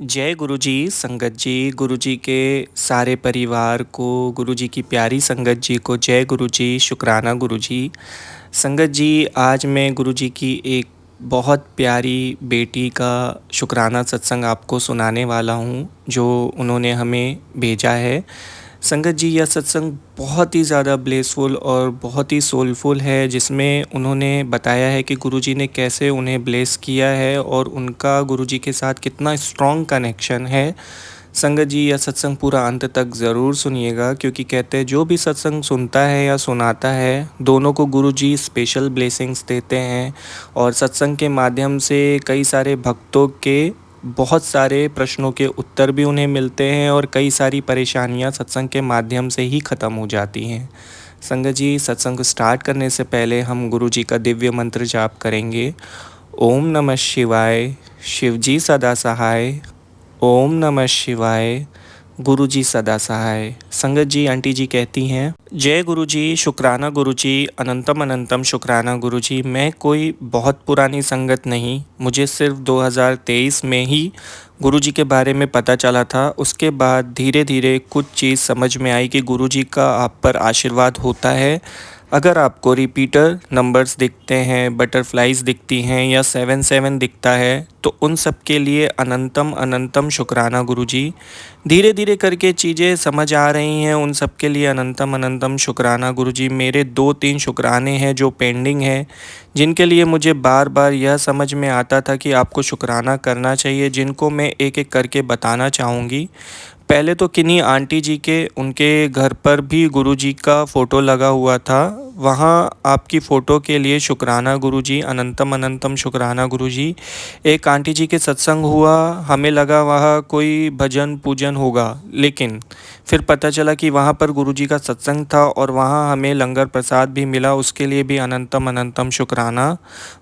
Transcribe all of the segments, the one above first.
जय गुरुजी, संगत जी, गुरुजी के सारे परिवार को, गुरुजी की प्यारी संगत जी को जय गुरुजी, शुक्राना गुरुजी। संगत जी, आज मैं गुरुजी की एक बहुत प्यारी बेटी का शुक्राना सत्संग आपको सुनाने वाला हूँ, जो उन्होंने हमें भेजा है। संगत जी, यह सत्संग बहुत ही ज़्यादा ब्लेसफुल और बहुत ही सोलफुल है, जिसमें उन्होंने बताया है कि गुरुजी ने कैसे उन्हें ब्लेस किया है और उनका गुरुजी के साथ कितना स्ट्रॉन्ग कनेक्शन है। संगत जी, यह सत्संग पूरा अंत तक ज़रूर सुनिएगा, क्योंकि कहते हैं जो भी सत्संग सुनता है या सुनाता है, दोनों को गुरुजी स्पेशल ब्लेसिंग्स देते हैं और सत्संग के माध्यम से कई सारे भक्तों के बहुत सारे प्रश्नों के उत्तर भी उन्हें मिलते हैं और कई सारी परेशानियां सत्संग के माध्यम से ही ख़त्म हो जाती हैं। संगत जी, सत्संग स्टार्ट करने से पहले हम गुरुजी का दिव्य मंत्र जाप करेंगे। ओम नमः शिवाय, शिवजी सदा सहाय। ओम नमः शिवाय, गुरुजी सदा सहाय। संगत जी, आंटी जी कहती हैं, जय गुरुजी, शुक्राना गुरुजी, अनंतम अनंतम शुक्राना गुरुजी। मैं कोई बहुत पुरानी संगत नहीं, मुझे सिर्फ 2023 में ही गुरुजी के बारे में पता चला था। उसके बाद धीरे धीरे कुछ चीज़ समझ में आई कि गुरुजी का आप पर आशीर्वाद होता है। अगर आपको रिपीटर नंबर्स दिखते हैं, बटरफ्लाइज दिखती हैं या 77 दिखता है, तो उन सब के लिए अनंतम अनंतम शुक्राना गुरुजी। धीरे धीरे करके चीज़ें समझ आ रही हैं, उन सब के लिए अनंतम अनंतम शुक्राना गुरुजी। मेरे 2-3 शुक्राने हैं जो पेंडिंग हैं, जिनके लिए मुझे बार बार यह समझ में आता था कि आपको शुक्राना करना चाहिए, जिनको मैं एक एक करके बताना चाहूँगी। पहले तो किन्हीं आंटी जी के उनके घर पर भी गुरुजी का फ़ोटो लगा हुआ था। वहाँ आपकी फ़ोटो के लिए शुक्राना गुरुजी, अनंतम अनंतम शुक्राना गुरुजी। एक आंटी जी के सत्संग हुआ, हमें लगा वहाँ कोई भजन पूजन होगा, लेकिन फिर पता चला कि वहाँ पर गुरुजी का सत्संग था और वहाँ हमें लंगर प्रसाद भी मिला। उसके लिए भी अनंतम अनंतम शुक्राना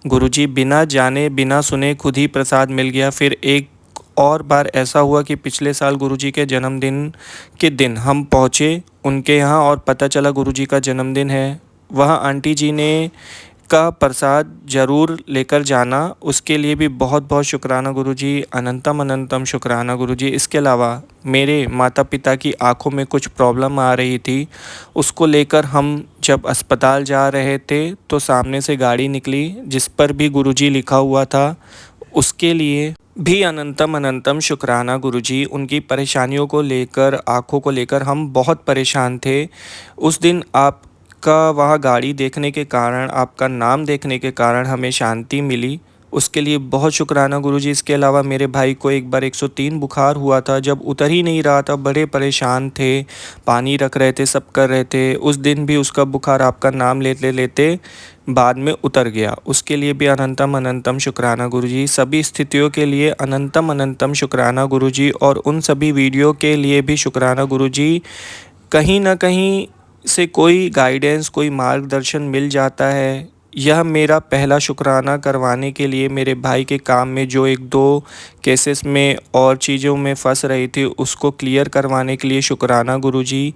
गुरुजी। बिना जाने बिना सुने खुद ही प्रसाद मिल गया। फिर एक और बार ऐसा हुआ कि पिछले साल गुरुजी के जन्मदिन के दिन हम पहुँचे उनके यहाँ और पता चला गुरुजी का जन्मदिन है। वह आंटी जी ने का प्रसाद ज़रूर लेकर जाना, उसके लिए भी बहुत बहुत शुक्राना गुरुजी, अनंतम अनंतम शुक्राना गुरुजी। इसके अलावा मेरे माता पिता की आंखों में कुछ प्रॉब्लम आ रही थी, उसको लेकर हम जब अस्पताल जा रहे थे तो सामने से गाड़ी निकली जिस पर भी गुरुजी लिखा हुआ था, उसके लिए भी अनंतम अनंतम शुक्राना गुरुजी। उनकी परेशानियों को लेकर, आँखों को लेकर हम बहुत परेशान थे। उस दिन आपका वहाँ गाड़ी देखने के कारण, आपका नाम देखने के कारण हमें शांति मिली, उसके लिए बहुत शुक्राना गुरुजी। इसके अलावा मेरे भाई को एक बार 103 बुखार हुआ था, जब उतर ही नहीं रहा था, बड़े परेशान थे, पानी रख रहे थे, सब कर रहे थे। उस दिन भी उसका बुखार आपका नाम लेते लेते बाद में उतर गया, उसके लिए भी अनंतम अनंतम शुक्राना गुरुजी। सभी स्थितियों के लिए अनंतम अनंतम शुक्राना गुरुजी और उन सभी वीडियो के लिए भी शुक्राना गुरुजी। कहीं ना कहीं से कोई गाइडेंस, कोई मार्गदर्शन मिल जाता है। यह मेरा पहला शुक्राना करवाने के लिए, मेरे भाई के काम में जो 1-2 केसेस में और चीज़ों में फंस रही थी, उसको क्लियर करवाने के लिए शुक्राना गुरुजी।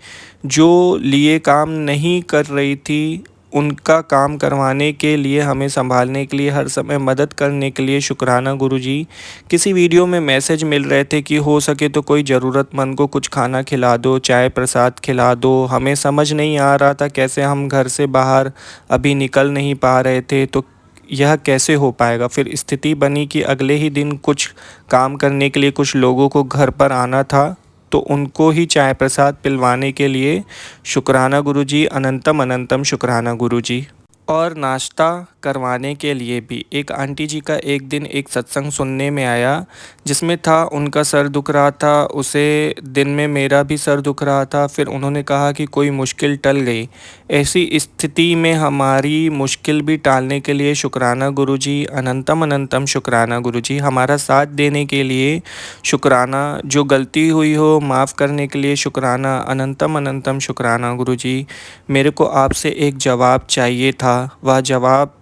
जो लिए काम नहीं कर रही थी, उनका काम करवाने के लिए, हमें संभालने के लिए, हर समय मदद करने के लिए शुक्राना गुरुजी। किसी वीडियो में मैसेज मिल रहे थे कि हो सके तो कोई ज़रूरतमंद को कुछ खाना खिला दो, चाय प्रसाद खिला दो। हमें समझ नहीं आ रहा था कैसे, हम घर से बाहर अभी निकल नहीं पा रहे थे, तो यह कैसे हो पाएगा। फिर स्थिति बनी कि अगले ही दिन कुछ काम करने के लिए कुछ लोगों को घर पर आना था, तो उनको ही चाय प्रसाद पिलवाने के लिए शुक्राना गुरुजी, अनंतम अनंतम शुक्राना गुरुजी। और नाश्ता करवाने के लिए भी एक आंटी जी का एक दिन एक सत्संग सुनने में आया, जिसमें था उनका सर दुख रहा था, उसे दिन में मेरा भी सर दुख रहा था। फिर उन्होंने कहा कि कोई मुश्किल टल गई। ऐसी स्थिति में हमारी मुश्किल भी टालने के लिए शुक्राना गुरुजी, अनंतम अनंतम शुक्राना गुरुजी। हमारा साथ देने के लिए शुक्राना, जो गलती हुई हो माफ़ करने के लिए शुक्राना, अनंतम अनंतम शुक्राना गुरुजी। मेरे को आपसे एक जवाब चाहिए था, वह जवाब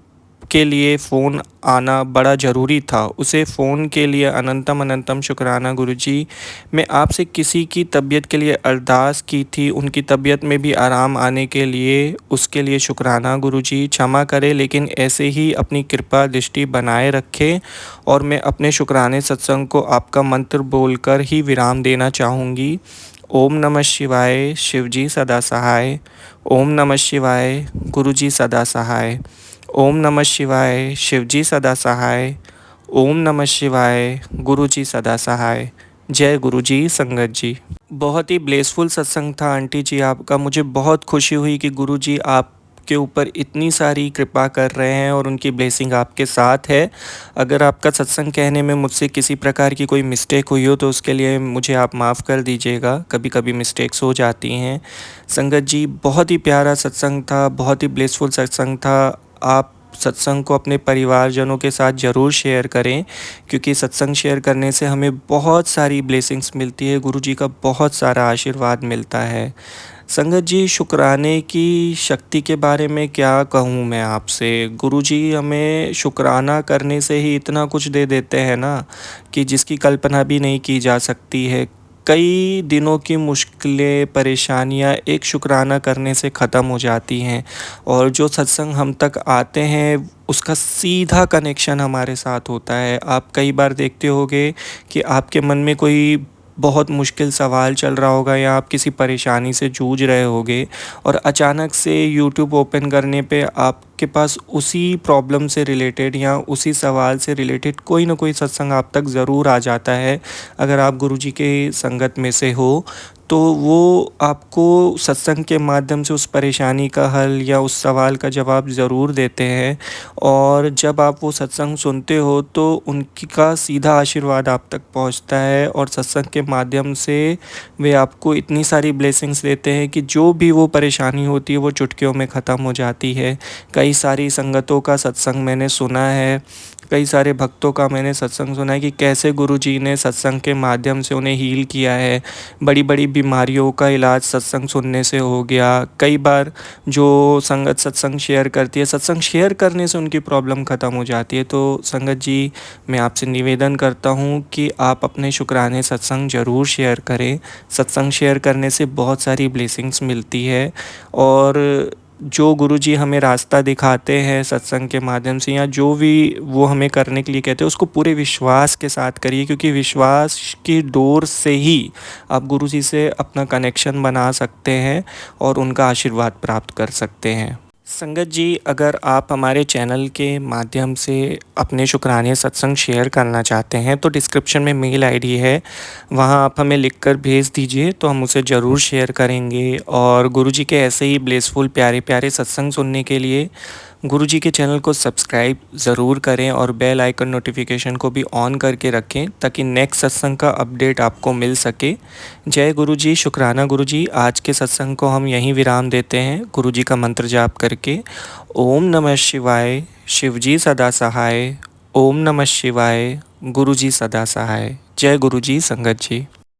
आपके लिए फ़ोन आना बड़ा ज़रूरी था। उसे फ़ोन के लिए अनंतम अनंतम शुक्राना गुरुजी। मैं आपसे किसी की तबीयत के लिए अरदास की थी, उनकी तबीयत में भी आराम आने के लिए, उसके लिए शुक्राना गुरुजी। क्षमा करें, लेकिन ऐसे ही अपनी कृपा दृष्टि बनाए रखें। और मैं अपने शुक्राने सत्संग को आपका मंत्र बोलकर ही विराम देना चाहूँगी। ओम नमः शिवाय, शिवजी सदा सहाय। ओम नमः शिवाय, गुरुजी सदा सहाय। ओम नमः शिवाय, शिवजी सदा सहाय। ओम नमः शिवाय, गुरुजी सदा सहाय। जय गुरुजी संगत जी। बहुत ही ब्लेसफुल सत्संग था आंटी जी आपका। मुझे बहुत खुशी हुई कि गुरुजी आप के ऊपर इतनी सारी कृपा कर रहे हैं और उनकी ब्लेसिंग आपके साथ है। अगर आपका सत्संग कहने में मुझसे किसी प्रकार की कोई मिस्टेक हुई हो तो उसके लिए मुझे आप माफ़ कर दीजिएगा। कभी कभी मिस्टेक्स हो जाती हैं। संगत जी, बहुत ही प्यारा सत्संग था, बहुत ही ब्लेसफुल सत्संग था। आप सत्संग को अपने परिवारजनों के साथ ज़रूर शेयर करें, क्योंकि सत्संग शेयर करने से हमें बहुत सारी ब्लेसिंग्स मिलती है, गुरुजी का बहुत सारा आशीर्वाद मिलता है। संगत जी, शुक्राने की शक्ति के बारे में क्या कहूँ मैं आपसे। गुरुजी हमें शुक्राना करने से ही इतना कुछ दे देते हैं ना, कि जिसकी कल्पना भी नहीं की जा सकती है। कई दिनों की मुश्किलें, परेशानियाँ एक शुक्राना करने से ख़त्म हो जाती हैं। और जो सत्संग हम तक आते हैं उसका सीधा कनेक्शन हमारे साथ होता है। आप कई बार देखते होंगे कि आपके मन में कोई बहुत मुश्किल सवाल चल रहा होगा या आप किसी परेशानी से जूझ रहे होगे, और अचानक से यूट्यूब ओपन करने पे आपके पास उसी प्रॉब्लम से रिलेटेड या उसी सवाल से रिलेटेड कोई ना कोई सत्संग आप तक ज़रूर आ जाता है। अगर आप गुरुजी के संगत में से हो तो वो आपको सत्संग के माध्यम से उस परेशानी का हल या उस सवाल का जवाब ज़रूर देते हैं। और जब आप वो सत्संग सुनते हो तो उनकी का सीधा आशीर्वाद आप तक पहुंचता है, और सत्संग के माध्यम से वे आपको इतनी सारी ब्लेसिंग्स देते हैं कि जो भी वो परेशानी होती है वो चुटकियों में ख़त्म हो जाती है। कई सारी संगतों का सत्संग मैंने सुना है, कई सारे भक्तों का मैंने सत्संग सुना है कि कैसे गुरुजी ने सत्संग के माध्यम से उन्हें हील किया है। बड़ी बड़ी बीमारियों का इलाज सत्संग सुनने से हो गया। कई बार जो संगत सत्संग शेयर करती है, सत्संग शेयर करने से उनकी प्रॉब्लम ख़त्म हो जाती है। तो संगत जी, मैं आपसे निवेदन करता हूँ कि आप अपने शुक्राने सत्संग ज़रूर शेयर करें। सत्संग शेयर करने से बहुत सारी ब्लेसिंग्स मिलती है। और जो गुरुजी हमें रास्ता दिखाते हैं सत्संग के माध्यम से, या जो भी वो हमें करने के लिए कहते हैं, उसको पूरे विश्वास के साथ करिए, क्योंकि विश्वास की डोर से ही आप गुरुजी से अपना कनेक्शन बना सकते हैं और उनका आशीर्वाद प्राप्त कर सकते हैं। संगत जी, अगर आप हमारे चैनल के माध्यम से अपने शुक्राने सत्संग शेयर करना चाहते हैं तो डिस्क्रिप्शन में मेल आईडी है, वहां आप हमें लिखकर भेज दीजिए तो हम उसे ज़रूर शेयर करेंगे। और गुरुजी के ऐसे ही ब्लेसफुल प्यारे प्यारे सत्संग सुनने के लिए गुरुजी के चैनल को सब्सक्राइब ज़रूर करें और बेल आइकन नोटिफिकेशन को भी ऑन करके रखें, ताकि नेक्स्ट सत्संग का अपडेट आपको मिल सके। जय गुरुजी, शुक्राना गुरुजी। आज के सत्संग को हम यहीं विराम देते हैं गुरुजी का मंत्र जाप करके। ओम नमः शिवाय, शिवजी सदा सहाय। ओम नमः शिवाय, गुरुजी सदा सहाय। जय गुरुजी संगत जी।